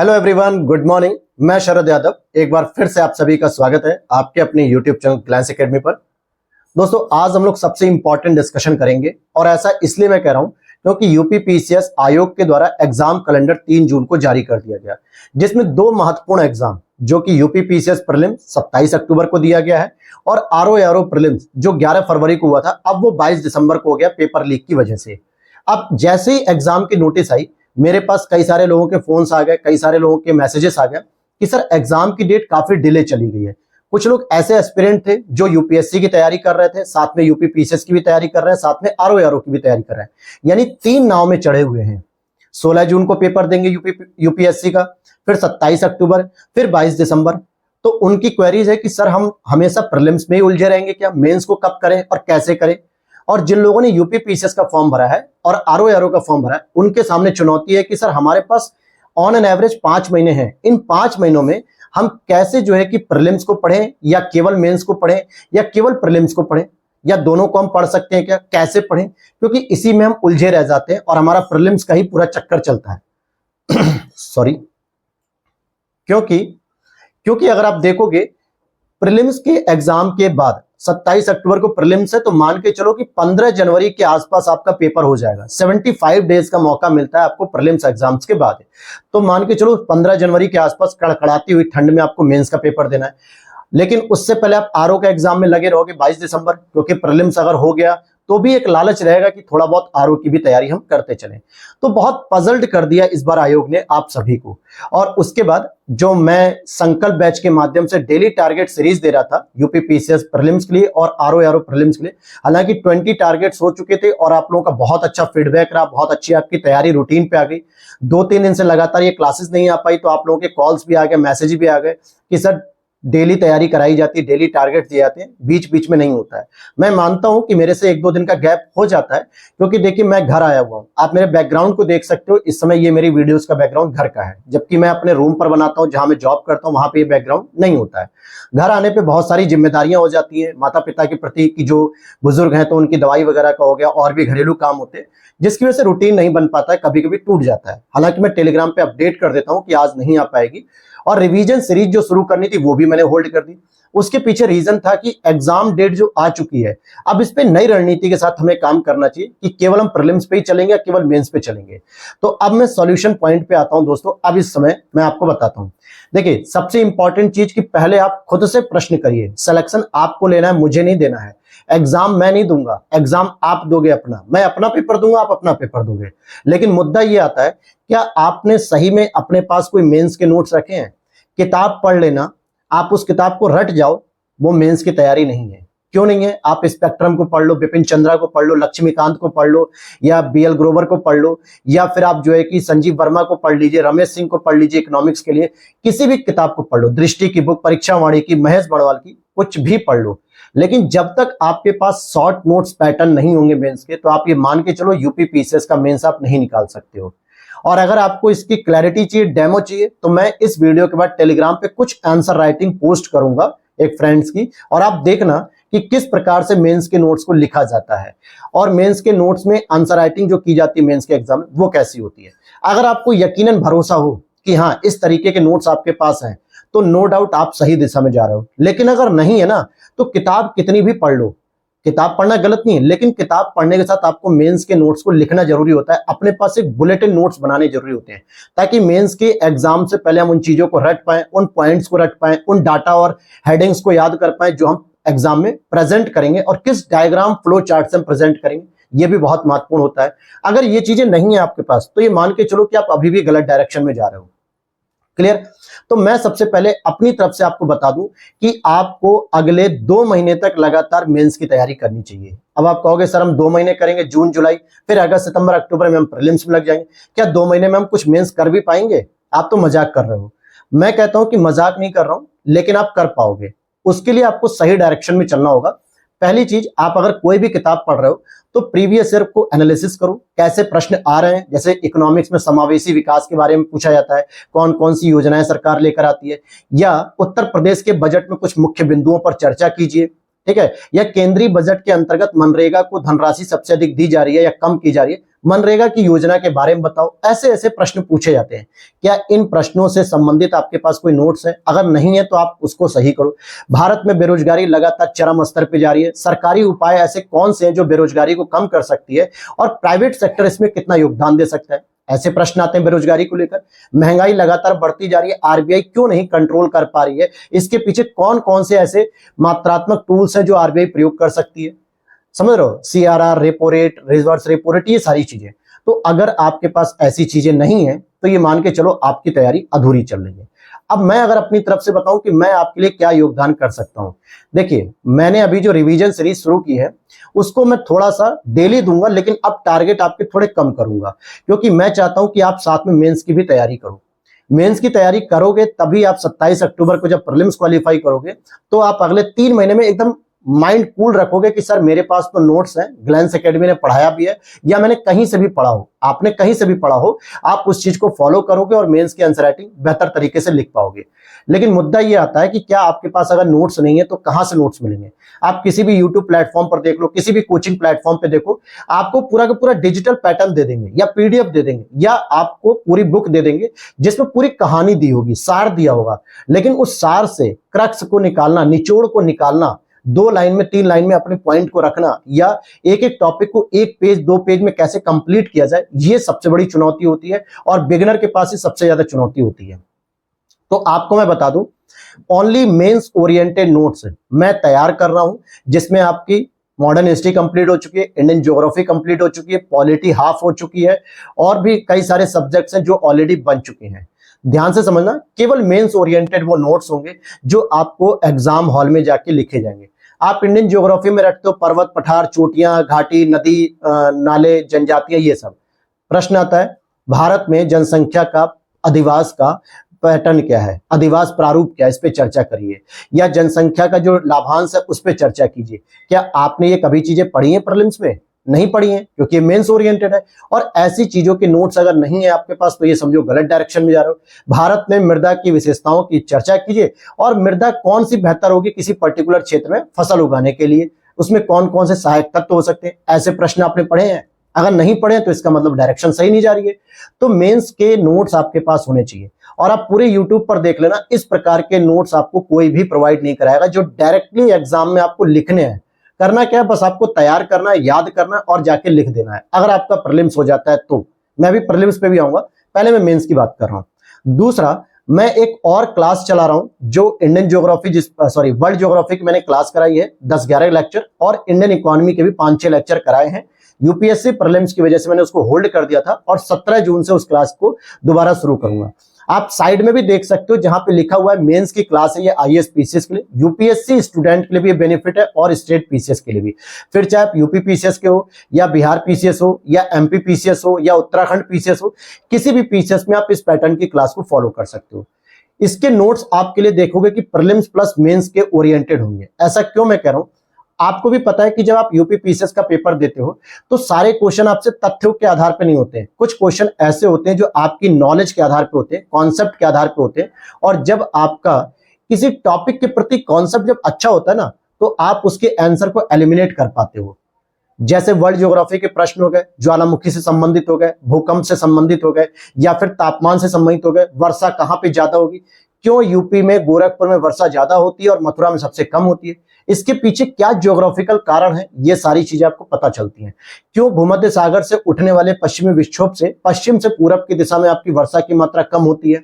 Hello everyone, good morning. मैं शरद यादव एक बार फिर से आप सभी का स्वागत है आपके अपने यूट्यूब चैनल ग्लैंस एकेडमी पर। दोस्तों, आज हम लोग सबसे इंपॉर्टेंट डिस्कशन करेंगे और ऐसा इसलिए मैं कह रहा हूं क्योंकि यूपी पीसीएस आयोग के द्वारा एग्जाम कैलेंडर 3 जून को जारी कर दिया गया, जिसमें दो महत्वपूर्ण एग्जाम जो कि यूपी पीसीएस प्रीलिम्स 27 अक्टूबर को दिया गया है और आरओ प्रीलिम्स जो 11 फरवरी को हुआ था, अब वो 22 दिसंबर को हो गया पेपर लीक की वजह से। अब जैसे ही एग्जाम की नोटिस आई, मेरे पास कई सारे लोगों के फोन्स आ गए, कई सारे लोगों के मैसेजेस आ गए कि सर एग्जाम की डेट काफी डिले चली गई है। कुछ लोग ऐसे एस्पिरेंट थे जो यूपीएससी की तैयारी कर रहे थे, साथ में यूपी पीसीएस की भी तैयारी कर रहे हैं, साथ में आरओ की भी तैयारी कर रहे हैं, यानी 3 नाव में चढ़े हुए हैं। 16 जून को पेपर देंगे यूपीएससी का, फिर 27 अक्टूबर, फिर 22 दिसंबर। तो उनकी क्वेरीज है कि सर हम हमेशा प्रीलिम्स में ही उलझे रहेंगे क्या, मेंस को कब करें और कैसे करें। और जिन लोगों ने यूपी पीसीएस का फॉर्म भरा है और आरओ का फॉर्म भरा है, उनके सामने चुनौती है कि सर हमारे पास ऑन एन एवरेज 5 महीने हैं। इन 5 महीनों में हम कैसे जो है कि प्रीलिम्स को पढ़ें या केवल मेंस को पढ़ें या केवल प्रीलिम्स को पढ़ें या दोनों को हम पढ़ सकते हैं क्या, कैसे पढ़ें, क्योंकि इसी में हम उलझे रह जाते हैं और हमारा प्रीलिम्स का ही पूरा चक्कर चलता है। सॉरी, क्योंकि अगर आप देखोगे प्रीलिम्स के एग्जाम के बाद 27 अक्टूबर को प्रीलिम्स है, तो मान के चलो कि 15 जनवरी के आसपास आपका पेपर हो जाएगा। 75 डेज का मौका मिलता है आपको प्रीलिम्स एग्जाम्स के बाद। तो मान के चलो 15 जनवरी के आसपास कड़कड़ाती हुई ठंड में आपको मेंस का पेपर देना है, लेकिन उससे पहले आप आरओ का एग्जाम में लगे रहोगे 22 दिसंबर, क्योंकि प्रीलिम्स अगर हो गया तो भी एक लालच रहेगा कि थोड़ा बहुत आरओ की भी तैयारी हम करते चलें। तो बहुत पजल्ड कर दिया इस बार आयोग ने आप सभी को। और उसके बाद जो मैं संकल्प बैच के माध्यम से डेली टारगेट सीरीज दे रहा था यूपी पीसीएस प्रीलिम्स के लिए और आरओ प्रीलिम्स के लिए, हालांकि 20 टारगेट्स हो चुके थे और आप लोगों का बहुत अच्छा फीडबैक रहा, बहुत अच्छी आपकी तैयारी रूटीन पे आ गई। 2-3 दिन से लगातार ये क्लासेस नहीं आ पाई, तो आप लोगों के कॉल्स भी आ गए, मैसेज भी आ गए कि सर डेली तैयारी कराई जाती है, डेली टारगेट दिए जाते हैं, बीच बीच में नहीं होता है। मैं मानता हूं कि मेरे से 1-2 दिन का गैप हो जाता है, क्योंकि देखिए मैं घर आया हुआ हूं, आप मेरे बैकग्राउंड को देख सकते हो। इस समय ये मेरी वीडियोस का बैकग्राउंड घर का है, जबकि मैं अपने रूम पर बनाता हूं जहां मैं जॉब करता हूं, वहां पे ये बैकग्राउंड नहीं होता है। घर आने पे बहुत सारी जिम्मेदारियां हो जाती है माता पिता के प्रति, की जो बुजुर्ग हैं तो उनकी दवाई वगैरह का हो गया, और भी घरेलू काम होते हैं, जिसकी वजह से रूटीन नहीं बन पाता है, कभी कभी टूट जाता है। हालांकि मैं टेलीग्राम पे अपडेट कर देता हूं कि आज नहीं आ पाएगी, और रिवीजन सीरीज जो शुरू करनी थी वो भी मैंने होल्ड कर दी। उसके पीछे रीजन था कि एग्जाम डेट जो आ चुकी है, अब इस पे नई रणनीति के साथ हमें काम करना चाहिए कि केवल हम प्रीलिम्स पे ही चलेंगे या केवल मेंस पे चलेंगे। तो अब मैं सॉल्यूशन पॉइंट पे आता हूं दोस्तों। अब इस समय मैं आपको बताता हूं, देखिए सबसे इंपॉर्टेंट चीज कि पहले आप खुद से प्रश्न करिए। सिलेक्शन आपको लेना है, मुझे नहीं देना है। एग्जाम मैं नहीं दूंगा, एग्जाम आप दोगे अपना, मैं अपना पेपर दूंगा, आप अपना पेपर दोगे। लेकिन मुद्दा ये आता है, क्या आपने सही में अपने पास कोई मेंस के नोट्स रखे हैं? किताब पढ़ लेना, आप उस किताब को रट जाओ, वो मेंस की तैयारी नहीं है। क्यों नहीं है? आप स्पेक्ट्रम को पढ़ लो, बिपिन चंद्रा को पढ़ लो, लक्ष्मीकांत को पढ़ लो, या बीएल ग्रोवर को पढ़ लो, या फिर आप जो है कि संजीव वर्मा को पढ़ लीजिए, रमेश सिंह को पढ़ लीजिए इकोनॉमिक्स के लिए, किसी भी किताब को पढ़ लो, दृष्टि की बुक, परीक्षा वाणी की, महेश बड़वाल की, कुछ भी पढ़ लो। लेकिन जब तक आपके पास शॉर्ट नोट्स पैटर्न नहीं होंगे मेंस के, तो आप ये मान के चलो यूपी पीसीएस का मेंस आप नहीं निकाल सकते हो। और अगर आपको इसकी क्लैरिटी चाहिए, डेमो चाहिए, तो मैं इस वीडियो के बाद टेलीग्राम पे कुछ आंसर राइटिंग पोस्ट करूंगा एक फ्रेंड्स की, और आप देखना कि किस प्रकार से मेंस के नोट्स को लिखा जाता है और मेंस के नोट्स में आंसर राइटिंग जो की जाती है मेंस के एग्जाम में, वो कैसी होती है। अगर आपको यकीनन भरोसा हो कि हाँ इस तरीके के नोट्स आपके पास हैं, तो नो डाउट आप सही दिशा में जा रहे हो। लेकिन अगर नहीं है ना, तो किताब कितनी भी पढ़ लो, किताब पढ़ना गलत नहीं है, लेकिन किताब पढ़ने के साथ आपको मेंस के नोट्स को लिखना जरूरी होता है। अपने पास एक बुलेटिन नोट्स बनाने जरूरी होते हैं, ताकि मेंस के एग्जाम से पहले हम उन चीजों को रट पाएं, उन पॉइंट्स को रट पाएं, उन डाटा और हेडिंग्स को याद कर पाएं जो हम एग्जाम में प्रेजेंट करेंगे, और किस डायग्राम फ्लो चार्ट से हम प्रेजेंट करेंगे, ये भी बहुत महत्वपूर्ण होता है। अगर ये चीजें नहीं है आपके पास, तो ये मान के चलो कि आप अभी भी गलत डायरेक्शन में जा रहे हो। क्लियर? तो मैं सबसे पहले अपनी तरफ से आपको बता दूं कि आपको अगले 2 महीने तक लगातार मेंस की तैयारी करनी चाहिए। अब आप कहोगे सर हम 2 महीने करेंगे, जून जुलाई, फिर अगस्त सितंबर अक्टूबर में हम प्रीलिम्स में लग जाएंगे, क्या 2 महीने में हम कुछ मेंस कर भी पाएंगे? आप तो मजाक कर रहे हो। मैं कहता हूं कि मजाक नहीं कर रहा हूं, लेकिन आप कर पाओगे। उसके लिए आपको सही डायरेक्शन में चलना होगा। पहली चीज, आप अगर कोई भी किताब पढ़ रहे हो तो प्रीवियस ईयर को एनालिसिस करो, कैसे प्रश्न आ रहे हैं। जैसे इकोनॉमिक्स में समावेशी विकास के बारे में पूछा जाता है, कौन कौन सी योजनाएं सरकार लेकर आती है, या उत्तर प्रदेश के बजट में कुछ मुख्य बिंदुओं पर चर्चा कीजिए। ठीक है, या केंद्रीय बजट के अंतर्गत मनरेगा को धनराशि सबसे अधिक दी जा रही है या कम की जा रही है, मनरेगा की योजना के बारे में बताओ। ऐसे ऐसे प्रश्न पूछे जाते हैं। क्या इन प्रश्नों से संबंधित आपके पास कोई नोट्स है? अगर नहीं है तो आप उसको सही करो। भारत में बेरोजगारी लगातार चरम स्तर पर जारी है, सरकारी उपाय ऐसे कौन से हैं जो बेरोजगारी को कम कर सकती है और प्राइवेट सेक्टर इसमें कितना योगदान दे सकता है? ऐसे प्रश्न आते हैं बेरोजगारी को लेकर। महंगाई लगातार बढ़ती जा रही है, आरबीआई क्यों नहीं कंट्रोल कर पा रही है? इसके पीछे कौन कौन से ऐसे मात्रात्मक टूल्स हैं जो आरबीआई प्रयोग कर सकती है? समझ रहे हो, CRR, repo rate, reverse repo rate, ये सारी चीजें। तो अगर आपके पास ऐसी चीजें नहीं है तो ये मान के चलो आपकी तैयारी अधूरी चल रही है। अब मैं अगर अपनी तरफ से बताऊं कि मैं आपके लिए क्या योगदान कर सकता हूं, देखिए मैंने अभी जो रिवीजन सीरीज शुरू की है उसको मैं थोड़ा सा डेली दूंगा, लेकिन अब टारगेट आपके थोड़े कम करूंगा, क्योंकि मैं चाहता हूं कि आप साथ में मेंस की भी तैयारी करो। मेंस की तैयारी करोगे तभी आप 27 अक्टूबर को जब प्रीलिम्स क्वालिफाई करोगे तो आप अगले 3 महीने में एकदम माइंड कूल रखोगे कि सर मेरे पास तो नोट्स हैं, ग्लैंस एकेडमी ने पढ़ाया भी है या मैंने कहीं से भी पढ़ा हो, आपने कहीं से भी पढ़ा हो, आप उस चीज को फॉलो करोगे और मेंस की आंसर राइटिंग बेहतर तरीके से लिख पाओगे। लेकिन मुद्दा ये आता है कि क्या आपके पास अगर नोट्स नहीं है तो कहां से नोट्स मिलेंगे? आप किसी भी यूट्यूब प्लेटफॉर्म पर देख लो, किसी भी कोचिंग प्लेटफॉर्म पे देखो, आपको पूरा का पूरा डिजिटल पैटर्न दे देंगे या पीडीएफ दे देंगे या आपको पूरी बुक दे देंगे जिसमें पूरी कहानी दी होगी, सार दिया होगा। लेकिन उस सार से क्रक्स को निकालना, निचोड़ को निकालना, 2 लाइन में 3 लाइन में अपने पॉइंट को रखना या एक एक टॉपिक को 1 पेज 2 पेज में कैसे कंप्लीट किया जाए, ये सबसे बड़ी चुनौती होती है और बिगिनर के पास ही सबसे ज्यादा चुनौती होती है। तो आपको मैं बता दूं, ओनली मेंस ओरिएंटेड नोट्स मैं तैयार कर रहा हूं, जिसमें आपकी मॉडर्न हिस्ट्री कंप्लीट हो चुकी है, इंडियन ज्योग्राफी कंप्लीट हो चुकी है, पॉलिटी हाफ हो चुकी है और भी कई सारे सब्जेक्ट्स हैं जो ऑलरेडी बन चुके हैं। ध्यान से समझना, केवल मेंस ओरिएंटेड वो नोट्स होंगे जो आपको एग्जाम हॉल में जाके लिखे जाएंगे। आप इंडियन ज्योग्राफी में रखते हो पर्वत, पठार, चोटियां, घाटी, नदी, नाले, जनजातियां, ये सब। प्रश्न आता है भारत में जनसंख्या का अधिवास का पैटर्न क्या है, अधिवास प्रारूप क्या है, इस पे चर्चा करिए, या जनसंख्या का जो लाभांश है उस पे चर्चा कीजिए। क्या आपने ये कभी चीजें पढ़ी हैं प्रीलिम्स में? नहीं पढ़ी हैं, क्योंकि ये मेंस ओरिएंटेड है। और ऐसी चीजों के नोट्स अगर नहीं है आपके पास तो ये समझो गलत डायरेक्शन में जा रहे हो। भारत में मृदा की विशेषताओं की चर्चा कीजिए और मृदा कौन सी बेहतर होगी किसी पर्टिकुलर क्षेत्र में फसल उगाने के लिए, उसमें कौन कौन से सहायक तत्व हो सकते हैं, ऐसे प्रश्न आपने पढ़े हैं? अगर नहीं पढ़े तो इसका मतलब डायरेक्शन सही नहीं जा रही है। तो मेंस के नोट्स आपके पास होने चाहिए और आप पूरे यूट्यूब पर देख लेना, इस प्रकार के नोट्स आपको कोई भी प्रोवाइड नहीं कराएगा जो डायरेक्टली एग्जाम में आपको लिखने हैं। करना क्या है, बस आपको तैयार करना है, याद करना है और जाके लिख देना है। अगर आपका प्रीलिम्स हो जाता है तो, मैं भी प्रीलिम्स पे भी आऊंगा, पहले मैं मेंस की बात कर रहा हूं। दूसरा, मैं एक और क्लास चला रहा हूं जो इंडियन ज्योग्राफी वर्ल्ड ज्योग्राफी की मैंने क्लास कराई है 10-11 लेक्चर और इंडियन इकोनॉमी के भी 5-6 लेक्चर कराए हैं। यूपीएससी प्रीलिम्स की वजह से मैंने उसको होल्ड कर दिया था और 17 जून से उस क्लास को दोबारा शुरू करूंगा। आप साइड में भी देख सकते हो जहां पे लिखा हुआ है मेंस की क्लास है, ये आईएएस पीसीएस के लिए, यूपीएससी स्टूडेंट के लिए भी बेनिफिट है और स्टेट पीसीएस के लिए भी। फिर चाहे आप यूपी पीसीएस के हो या बिहार पीसीएस हो या एमपी पीसीएस हो या उत्तराखंड पीसीएस हो, किसी भी पीसीएस में आप इस पैटर्न की क्लास को फॉलो कर सकते हो। इसके नोट्स आपके लिए देखोगे कि प्रीलिम्स प्लस मेंस के ओरिएंटेड होंगे। ऐसा क्यों मैं कह रहा हूं, आपको भी पता है कि जब आप यूपी पीसीएस का पेपर देते हो तो सारे क्वेश्चन आपसे तथ्यों के आधार पर नहीं होते हैं। कुछ क्वेश्चन ऐसे होते हैं जो आपकी नॉलेज के आधार पर होते हैं, कॉन्सेप्ट के आधार पर होते हैं। और जब आपका किसी टॉपिक के प्रति कॉन्सेप्ट जब अच्छा होता है ना, तो आप उसके आंसर को एलिमिनेट कर पाते हो। जैसे वर्ल्ड ज्योग्राफी के प्रश्न हो गए, ज्वालामुखी से संबंधित हो गए, भूकंप से संबंधित हो गए या फिर तापमान से संबंधित हो गए, वर्षा कहां पे ज्यादा होगी, क्यों यूपी में गोरखपुर में वर्षा ज्यादा होती है और मथुरा में सबसे कम होती है, इसके पीछे क्या ज्योग्राफिकल कारण है, ये सारी चीजें आपको पता चलती हैं। क्यों भूमध्य सागर से उठने वाले पश्चिमी विक्षोभ से पश्चिम से पूरब की दिशा में आपकी वर्षा की मात्रा कम होती है।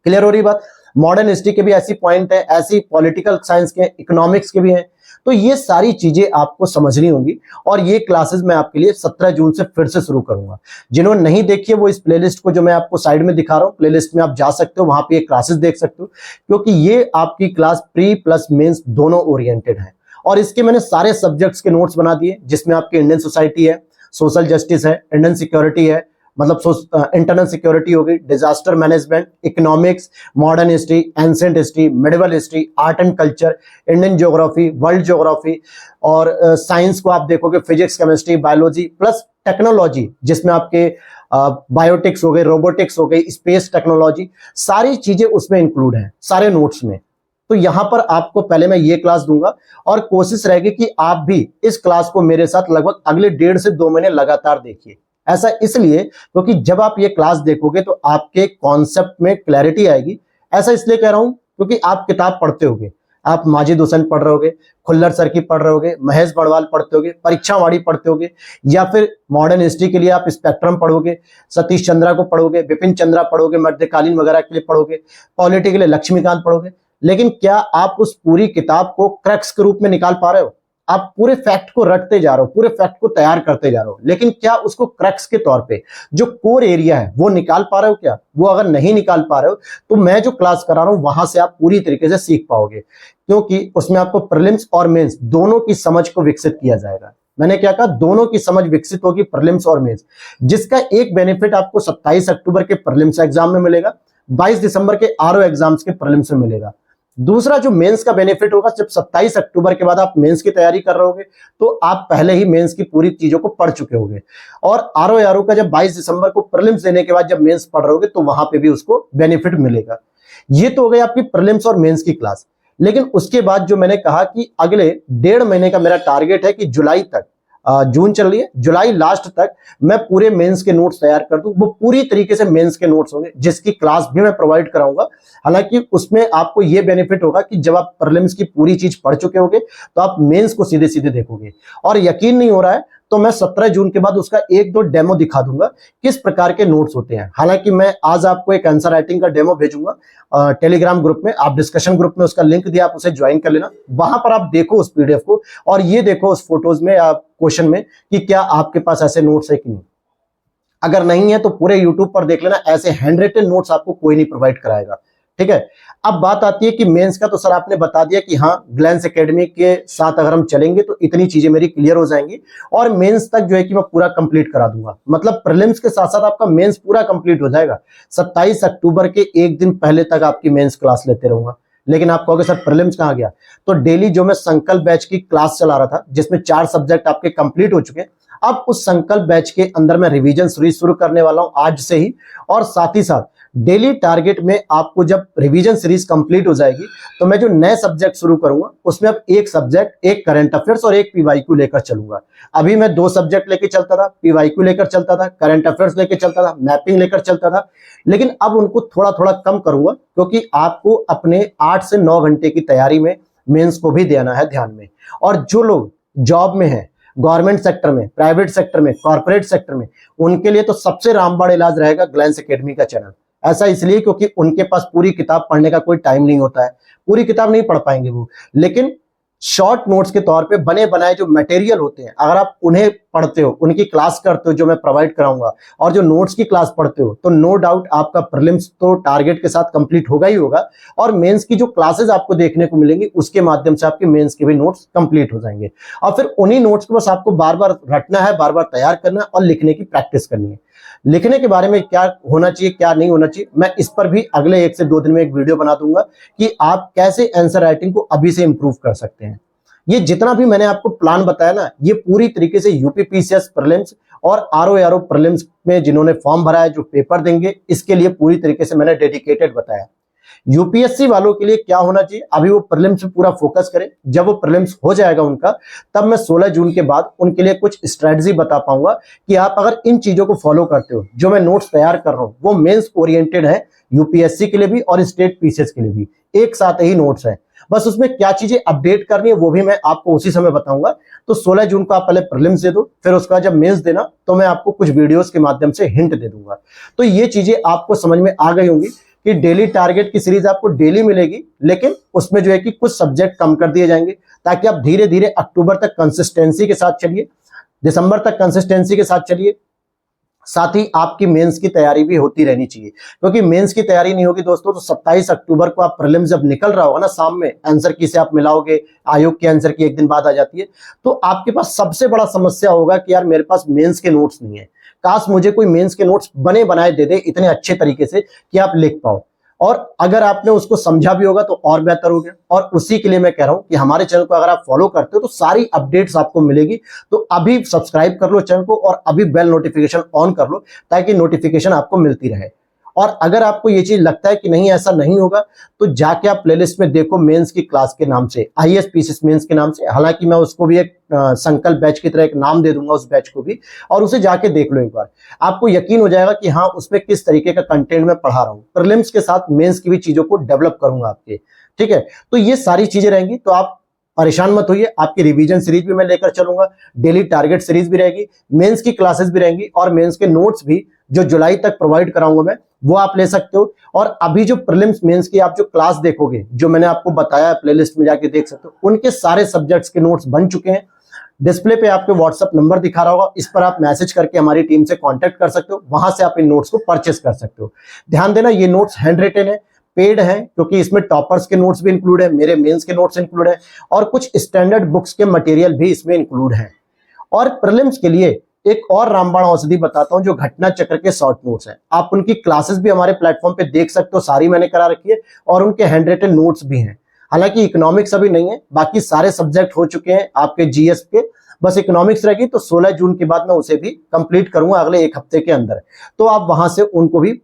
क्लियर हो रही बात? मॉडर्न हिस्ट्री के भी ऐसी पॉइंट है, ऐसी पॉलिटिकल साइंस के, इकोनॉमिक्स के भी हैं। तो ये सारी चीजें आपको समझनी होंगी और ये क्लासेस मैं आपके लिए 17 जून से फिर से शुरू करूंगा। जिन्होंने नहीं देखी है वो इस प्लेलिस्ट को जो मैं आपको साइड में दिखा रहा हूं, प्लेलिस्ट में आप जा सकते हो, वहां पे ये क्लासेस देख सकते हो, क्योंकि ये आपकी क्लास प्री प्लस मेंस दोनों ओरिएंटेड है। और इसके मैंने सारे सब्जेक्ट्स के नोट्स बना दिए, जिसमें आपकी इंडियन सोसाइटी है, सोशल जस्टिस है, इंडियन सिक्योरिटी है, मतलब इंटरनल सिक्योरिटी होगी, disaster management, economics, modern history, ancient history, medieval history, art and culture, Indian geography, world geography और साइंस को आप देखोगे physics, chemistry, biology plus technology, जिसमें आपके बायोटिक्स हो गए, रोबोटिक्स हो गई, स्पेस टेक्नोलॉजी, सारी चीजें उसमें इंक्लूड है सारे नोट्स में। तो यहां पर आपको पहले मैं ये क्लास दूंगा और कोशिश रहेगी कि आप भी इस क्लास को मेरे साथ लगभग अगले 1.5 से 2 महीने लगातार देखिए। ऐसा इसलिए क्योंकि जब आप ये क्लास देखोगे तो आपके कॉन्सेप्ट में क्लैरिटी आएगी। ऐसा इसलिए कह रहा हूं क्योंकि आप किताब पढ़ते होगे, आप माजिद हुसैन पढ़ रहे होगे, खुल्लर सर की पढ़ रहे होगे, महेश बड़वाल पढ़ते होगे, परीक्षा वाड़ी पढ़ते होगे, या फिर मॉडर्न हिस्ट्री के लिए आप स्पेक्ट्रम पढ़ोगे, सतीश चंद्रा को पढ़ोगे, बिपिन चंद्रा पढ़ोगे, मध्यकालीन वगैरह के लिए पढ़ोगे, पॉलिटी के लिए लक्ष्मीकांत पढ़ोगे। लेकिन क्या आप उस पूरी किताब को क्रक्स के रूप में निकाल पा रहे हो? आप पूरे फैक्ट को रटते जा रहे हो, पूरे फैक्ट को तैयार करते जा रहे हो, लेकिन क्या उसको क्रक्स के तौर पे जो कोर एरिया है वो निकाल पा रहे हो? क्या वो अगर नहीं निकाल पा रहे हो तो मैं जो क्लास करा रहा हूं वहां से आप पूरी तरीके से सीख पाओगे, क्योंकि उसमें आपको प्रीलिम्स और मेंस दोनों की समझ को विकसित किया जाएगा। मैंने क्या कहा, दोनों की समझ विकसित होगी, प्रीलिम्स और मेंस, जिसका एक बेनिफिट आपको 27 अक्टूबर के प्रीलिम्स एग्जाम में मिलेगा, 22 दिसंबर के आरओ एग्जाम्स के प्रीलिम्स में मिलेगा। दूसरा जो मेंस का बेनिफिट होगा, जब 27 अक्टूबर के बाद आप मेंस की तैयारी कर रहे होगे तो आप पहले ही मेंस की पूरी चीजों को पढ़ चुके होगे, और आरओ का जब 22 दिसंबर को प्रीलिम्स देने के बाद जब मेंस पढ़ रहे होगे तो वहां पे भी उसको बेनिफिट मिलेगा। ये तो हो गई आपकी प्रीलिम्स और मेंस की क्लास। लेकिन उसके बाद जो मैंने कहा कि अगले 1.5 महीने का मेरा टारगेट है कि जुलाई तक, जून चल रही है, जुलाई लास्ट तक मैं पूरे मेंस के नोट्स तैयार कर दूं। वो पूरी तरीके से मेंस के नोट्स होंगे, जिसकी क्लास भी मैं प्रोवाइड कराऊंगा। हालांकि उसमें आपको ये बेनिफिट होगा कि जब आप प्रीलिम्स की पूरी चीज पढ़ चुके होगे तो आप मेंस को सीधे सीधे देखोगे, और यकीन नहीं हो रहा है तो मैं 17 जून के बाद उसका 1-2 डेमो दिखा दूंगा किस प्रकार के नोट्स होते हैं। हालांकि मैं आज आपको एक आंसर राइटिंग का डेमो भेजूंगा टेलीग्राम ग्रुप में, आप डिस्कशन ग्रुप में उसका लिंक दिया, आप उसे ज्वाइन कर लेना। वहां पर आप देखो उस पीडीएफ को, और ये देखो उस फोटोज में, आप क्वेश्चन में, कि क्या आपके पास ऐसे नोट्स है कि नहीं। अगर नहीं है तो पूरे यूट्यूब पर देख लेना, ऐसे हैंड रिटन नोट्स आपको कोई नहीं प्रोवाइड कराएगा। ठीक है, अब बात आती है कि मेंस का, तो सर आपने बता दिया कि हाँ, ग्लैंस एकेडमी के साथ अगर हम चलेंगे तो इतनी चीजें मेरी क्लियर हो जाएंगी, और मेंस तक जो है कि मैं पूरा कंप्लीट करा दूंगा। मतलब प्रीलिम्स के साथ साथ आपका मेंस पूरा कंप्लीट हो जाएगा। 27 अक्टूबर के एक दिन पहले तक आपकी मेंस क्लास लेते रहूंगा। लेकिन आप कहोगे सर प्रीलिम्स कहाँ गया? तो डेली जो मैं संकल्प बैच की क्लास चला रहा था, जिसमें 4 सब्जेक्ट आपके कंप्लीट हो चुके हैं, अब उस संकल्प बैच के अंदर मैं रिवीजन सीरीज शुरू करने वाला हूं आज से ही। और साथ ही साथ डेली टारगेट में आपको जब रिवीजन सीरीज कंप्लीट हो जाएगी तो मैं जो नए सब्जेक्ट शुरू करूंगा उसमें अब एक सब्जेक्ट, एक करंट अफेयर्स और एक पीवाईक्यू लेकर चलूंगा। अभी मैं 2 सब्जेक्ट लेकर चलता था, पीवाईक्यू लेकर चलता था, करंट अफेयर्स लेकर चलता था, मैपिंग लेकर चलता था, लेकिन अब उनको थोड़ा थोड़ा कम करूंगा, क्योंकि आपको अपने 8 से 9 घंटे की तैयारी में मेंस को भी देना है ध्यान में। और जो लोग जॉब में हैं, गवर्नमेंट सेक्टर में, प्राइवेट सेक्टर में, कॉर्पोरेट सेक्टर में, उनके लिए तो सबसे रामबाण इलाज रहेगा ग्लैंस एकेडमी का चैनल। ऐसा इसलिए क्योंकि उनके पास पूरी किताब पढ़ने का कोई टाइम नहीं होता है, पूरी किताब नहीं पढ़ पाएंगे वो, लेकिन शॉर्ट नोट्स के तौर पे बने बनाए जो मटेरियल होते हैं, अगर आप उन्हें पढ़ते हो, उनकी क्लास करते हो जो मैं प्रोवाइड कराऊंगा, और जो नोट्स की क्लास पढ़ते हो, तो नो डाउट आपका प्रीलिम्स तो टारगेट के साथ कंप्लीट होगा ही होगा, और मेंस की जो क्लासेस आपको देखने को मिलेंगी उसके माध्यम से आपके मेंस के भी नोट्स कंप्लीट हो जाएंगे। और फिर उन्हीं नोट्स को बस आपको बार बार रटना है, बार बार तैयार करना है और लिखने की प्रैक्टिस करनी है। लिखने के बारे में क्या होना चाहिए, क्या नहीं होना चाहिए, मैं इस पर भी अगले 1 से 2 दिन में एक वीडियो बना दूंगा कि आप कैसे आंसर राइटिंग को अभी से इंप्रूव कर सकते हैं। ये जितना भी मैंने आपको प्लान बताया ना, ये पूरी तरीके से यूपीपीसीएस प्रीलिम्स और आरओ प्रीलिम्स में जिन्होंने फॉर्म भरा है, जो पेपर देंगे, इसके लिए पूरी तरीके से मैंने डेडिकेटेड बताया। यूपीएससी वालों के लिए क्या होना चाहिए, अभी वो प्रीलिम्स पे पूरा फोकस करें। जब वो प्रीलिम्स हो जाएगा उनका, तब मैं 16 जून के बाद उनके लिए कुछ स्ट्रेटजी बता पाऊंगा कि आप अगर इन चीजों को फॉलो करते हो, जो मैं नोट्स तैयार कर रहा हूं वो मेंस ओरिएंटेड है, यूपीएससी के लिए भी और स्टेट पीसीएस के लिए भी एक साथ ही नोट्स है। बस उसमें क्या चीजें अपडेट करनी है वो भी मैं आपको उसी समय बताऊंगा। तो 16 जून को आप पहले प्रीलिम्स दे दो, फिर उसके बाद जब मेंस देना तो मैं आपको कुछ वीडियोस के माध्यम से हिंट दे दूंगा। तो ये चीजें आपको समझ में आ गई होंगी कि डेली टारगेट की सीरीज आपको डेली मिलेगी, लेकिन उसमें जो है कि कुछ सब्जेक्ट कम कर दिए जाएंगे, ताकि आप धीरे धीरे अक्टूबर तक कंसिस्टेंसी के साथ चलिए, दिसंबर तक कंसिस्टेंसी के साथ चलिए। साथ ही आपकी मेंस की तैयारी भी होती रहनी चाहिए, क्योंकि मेंस की तैयारी नहीं होगी दोस्तों तो 27 अक्टूबर को आप प्रीलिम्स जब निकल रहा होगा ना, शाम में आंसर की से आप मिलाओगे, आयोग के आंसर की एक दिन बाद आ जाती है, तो आपके पास सबसे बड़ा समस्या होगा कि यार मेरे पास मेंस के नोट्स नहीं है, काश मुझे कोई मेंस के नोट्स बने बनाए दे दे इतने अच्छे तरीके से कि आप लिख पाओ। और अगर आपने उसको समझा भी होगा तो और बेहतर हो गया। और उसी के लिए मैं कह रहा हूं कि हमारे चैनल को अगर आप फॉलो करते हो तो सारी अपडेट्स आपको मिलेगी। तो अभी सब्सक्राइब कर लो चैनल को और अभी बेल नोटिफिकेशन ऑन कर लो, ताकि नोटिफिकेशन आपको मिलती रहे। और अगर आपको ये चीज लगता है कि नहीं ऐसा नहीं होगा, तो जाके आप प्लेलिस्ट में देखो मेंस की क्लास के नाम से, IAS मेंस के नाम से। हालांकि मैं उसको भी एक संकल्प बैच की तरह एक नाम दे दूंगा उस बैच को भी, और उसे जाके देख लो एक बार, आपको यकीन हो जाएगा कि हाँ उसमें किस तरीके का कंटेंट मैं पढ़ा रहा हूँ। प्रीलिम्स के साथ मेंस की भी चीजों को डेवलप करूंगा आपके, ठीक है। तो ये सारी चीजें रहेंगी, तो आप परेशान मत होइए। आपकी रिवीजन सीरीज भी मैं लेकर चलूंगा, डेली टारगेट सीरीज भी रहेगी, मेंस की क्लासेस भी रहेंगी, और मेंस के नोट्स भी जो जुलाई तक प्रोवाइड कराऊंगा मैं, वो आप ले सकते हो। और अभी जो प्रीलिम्स मेंस की आप जो क्लास देखोगे, जो मैंने आपको बताया प्लेलिस्ट में जाके देख सकते हो, उनके सारे सब्जेक्ट्स के नोट्स बन चुके हैं। डिस्प्ले पे आपके व्हाट्सएप नंबर दिखा रहा होगा, इस पर आप मैसेज करके हमारी टीम से कांटेक्ट कर सकते हो, वहां से आप इन नोट्स को परचेस कर सकते हो। ध्यान देना, ये नोट्स हैंड रिटन है, पेड है, क्योंकि इसमें टॉपर्स के नोट्स भी इंक्लूड है, मेरे मेंस के नोट्स इंक्लूड है, और कुछ स्टैंडर्ड बुक्स के मटेरियल भी इसमें इंक्लूड है। और प्रीलिम्स के लिए एक और रामबाण औषधि बताता हूं, जो घटना चक्र के शॉर्ट नोट्स हैं। आप उनकी क्लासेस भी हमारे प्लेटफॉर्म पे देख सकते हो, सारी मैंने करा रखी है, और उनके हैंड रिटन नोट्स भी हैं। हालांकि इकोनॉमिक्स अभी नहीं है, बाकी सारे सब्जेक्ट हो चुके हैं आपके जीएस के, बस इकोनॉमिक्स रहेगी, तो 16 जून के बाद मैं उसे भी कंप्लीट करूंगा अगले एक हफ्ते के अंदर। तो आप वहां से उनको भी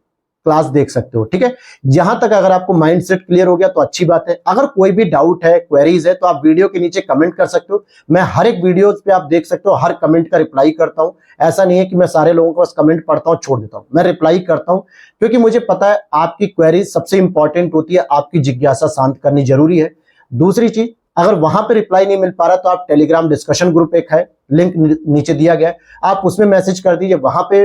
क्लास देख सकते हो, ठीक है। यहां तक अगर आपको माइंड सेट क्लियर हो गया तो अच्छी बात है। अगर कोई भी डाउट है, क्वेरीज है, तो आप वीडियो के नीचे कमेंट कर सकते हो। मैं हर एक वीडियो पे आप देख सकते हो हर कमेंट का रिप्लाई करता हूं। ऐसा नहीं है कि मैं सारे लोगों को बस कमेंट पढ़ता हूं छोड़ देता हूं, मैं रिप्लाई करता हूं, क्योंकि मुझे पता है आपकी क्वेरीज सबसे इंपॉर्टेंट होती है, आपकी जिज्ञासा शांत करनी जरूरी है। दूसरी चीज, अगर वहां पे रिप्लाई नहीं मिल पा रहा तो आप टेलीग्राम डिस्कशन ग्रुप एक है, लिंक नीचे दिया गया है, आप उसमें मैसेज कर दीजिए। वहां पे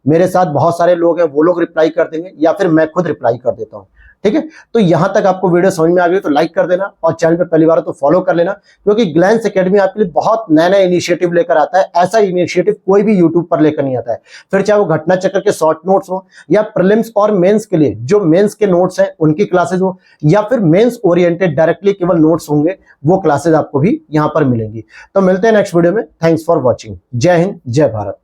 मेरे साथ बहुत सारे लोग हैं, वो लोग रिप्लाई कर देंगे, या फिर मैं खुद रिप्लाई कर देता हूं, ठीक है। तो यहां तक आपको वीडियो समझ में आ गई तो लाइक कर देना, और चैनल पे पहली बार तो फॉलो कर लेना, क्योंकि ग्लैंस एकेडमी आपके लिए बहुत नया नया इनिशिएटिव लेकर आता है। ऐसा इनिशिएटिव कोई भी यूट्यूब पर लेकर नहीं आता है, फिर चाहे वो घटना चक्र के शॉर्ट नोट्स हो, या प्रीलिम्स और मेंस के लिए जो मेंस के नोट्स हैं उनकी क्लासेस हो, या फिर मेंस ओरिएंटेड डायरेक्टली केवल नोट्स होंगे, वो क्लासेस आपको भी यहां पर मिलेंगी। तो मिलते हैं नेक्स्ट वीडियो में। Thanks for watching. जय हिंद, जय भारत।